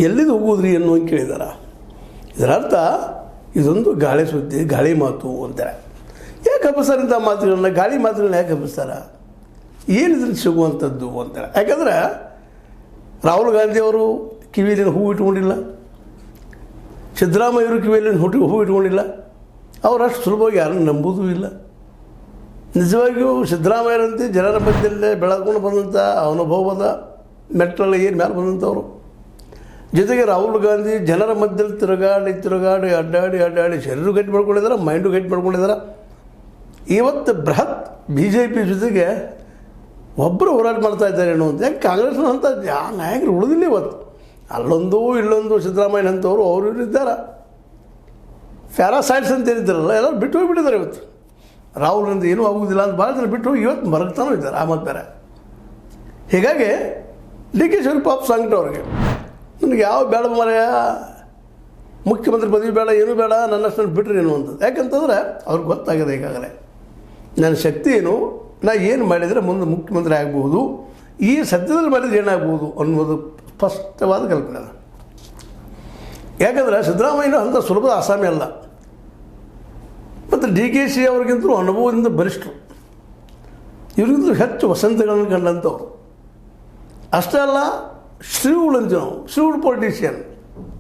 ಎಲ್ಲಿದು ಹೋಗೋದ್ರಿ ಅನ್ನೋ ಕೇಳಿದಾರ. ಇದರ ಅರ್ಥ ಇದೊಂದು ಗಾಳಿ ಸುದ್ದಿ, ಗಾಳಿ ಮಾತು ಅಂತಾರೆ. ಯಾಕೆ ಹಬ್ಬಿಸ್ತಾರೆ ಇಂಥ ಮಾತುಗಳನ್ನ, ಗಾಳಿ ಮಾತುಗಳನ್ನ ಯಾಕೆ ಹಬ್ಬಿಸ್ತಾರ, ಏನು ಇದ್ರಲ್ಲಿ ಸಿಗುವಂಥದ್ದು ಅಂತಾರೆ. ಯಾಕಂದ್ರೆ ರಾಹುಲ್ ಗಾಂಧಿಯವರು ಕಿವಿಯಲ್ಲಿ ಹೂವು ಇಟ್ಕೊಂಡಿಲ್ಲ, ಸಿದ್ದರಾಮಯ್ಯವರು ಕಿವಿಯಲ್ಲಿ ಹೂವು ಇಟ್ಕೊಂಡಿಲ್ಲ. ಅವರಷ್ಟು ಸುಲಭವಾಗಿ ಯಾರನ್ನು ನಂಬುವುದೂ ಇಲ್ಲ. ನಿಜವಾಗಿಯೂ ಸಿದ್ದರಾಮಯ್ಯರಂತೆ ಜನರ ಮಧ್ಯದಲ್ಲೇ ಬೆಳಕೊಂಡು ಬಂದಂಥ ಅನುಭವದ ಮೆಟ್ಟಲು ಏನು ಮೇಲೆ ಬಂದಂಥವ್ರು. ಜೊತೆಗೆ ರಾಹುಲ್ ಗಾಂಧಿ ಜನರ ಮಧ್ಯದಲ್ಲಿ ತಿರುಗಾಡಿ ಅಡ್ಡಾಡಿ ಶರೀರ ಗಟ್ಟಿ ಮಾಡ್ಕೊಂಡಿದ್ದಾರೆ, ಮೈಂಡು ಗಟ್ಟಿ ಮಾಡ್ಕೊಂಡಿದ್ದಾರೆ. ಇವತ್ತು ಬೃಹತ್ BJP ಜೊತೆಗೆ ಒಬ್ಬರು ಹೋರಾಟ ಮಾಡ್ತಾ ಇದ್ದಾರೆ ಅನ್ನುವಂಥ. ಯಾಕೆ ಕಾಂಗ್ರೆಸ್ನಂಥ ನಾಯಕರು ಉಳಿದಿಲ್ಲ ಇವತ್ತು. ಅಲ್ಲೊಂದು ಇಲ್ಲೊಂದು ಸಿದ್ದರಾಮಯ್ಯನಂಥವ್ರು ಅವರು ಇದ್ದಾರೆ. ಪ್ಯಾರಾಸೈಟ್ಸ್ ಅಂತ ಹೇಳಿದ್ದಾರಲ್ಲ, ಎಲ್ಲರೂ ಬಿಟ್ಟು ಹೋಗಿಬಿಟ್ಟಿದ್ದಾರೆ ಇವತ್ತು. ರಾಹುಲ್ನಿಂದ ಏನೂ ಆಗುವುದಿಲ್ಲ ಅಂತ ಭಾಳ ಜನ ಬಿಟ್ಟು ಹೋಗಿ ಇವತ್ತು ಮರಗ್ತಾನೂ ಇದ್ದಾರೆ ಆ ಮತ್ತು ಬೇರೆ. ಹೀಗಾಗಿ DK ಶಿವಕುಮಾರ್ ಪಾಪ ಸಂಕಟ ಅವ್ರಿಗೆ, ನನಗೆ ಯಾವ ಬೇಡ ಮರೆಯ ಮುಖ್ಯಮಂತ್ರಿ ಪದವಿ ಬೇಡ, ಏನೂ ಬೇಡ, ನನ್ನಷ್ಟು ಬಿಟ್ಟರೆ ಏನು ಅಂತದ್ದು. ಯಾಕಂತಂದ್ರೆ ಅವ್ರಿಗೆ ಗೊತ್ತಾಗಿದೆ ಈಗಾಗಲೇ ನನ್ನ ಶಕ್ತಿ ಏನು, ನಾ ಏನು ಮಾಡಿದರೆ ಮುಂದೆ ಮುಖ್ಯಮಂತ್ರಿ ಆಗ್ಬೋದು, ಈ ಸದ್ಯದಲ್ಲಿ ಮಾಡಿದರೆ ಏನಾಗ್ಬೋದು ಅನ್ನೋದು ಸ್ಪಷ್ಟವಾದ ಕಲ್ಪನೆ ಅದ. ಯಾಕಂದರೆ ಸಿದ್ದರಾಮಯ್ಯನ ಅಂಥ ಸುಲಭದ ಆಸಾಮಿ ಅಲ್ಲ. ಮತ್ತು DKC ಅವ್ರಿಗಿಂತಲೂ ಅನುಭವದಿಂದ ಬಲಿಷ್ಠರು, ಇವ್ರಿಗಿಂತಲೂ ಹೆಚ್ಚು ವಸಂತಗಳನ್ನು ಕಂಡಂಥವ್ರು. ಅಷ್ಟೇ ಅಲ್ಲ, ಶ್ರೀವುಳು ಅಂತೀವಿ ನಾವು, ಶ್ರೀವುಳು ಪೊಲಿಟಿಷಿಯನ್.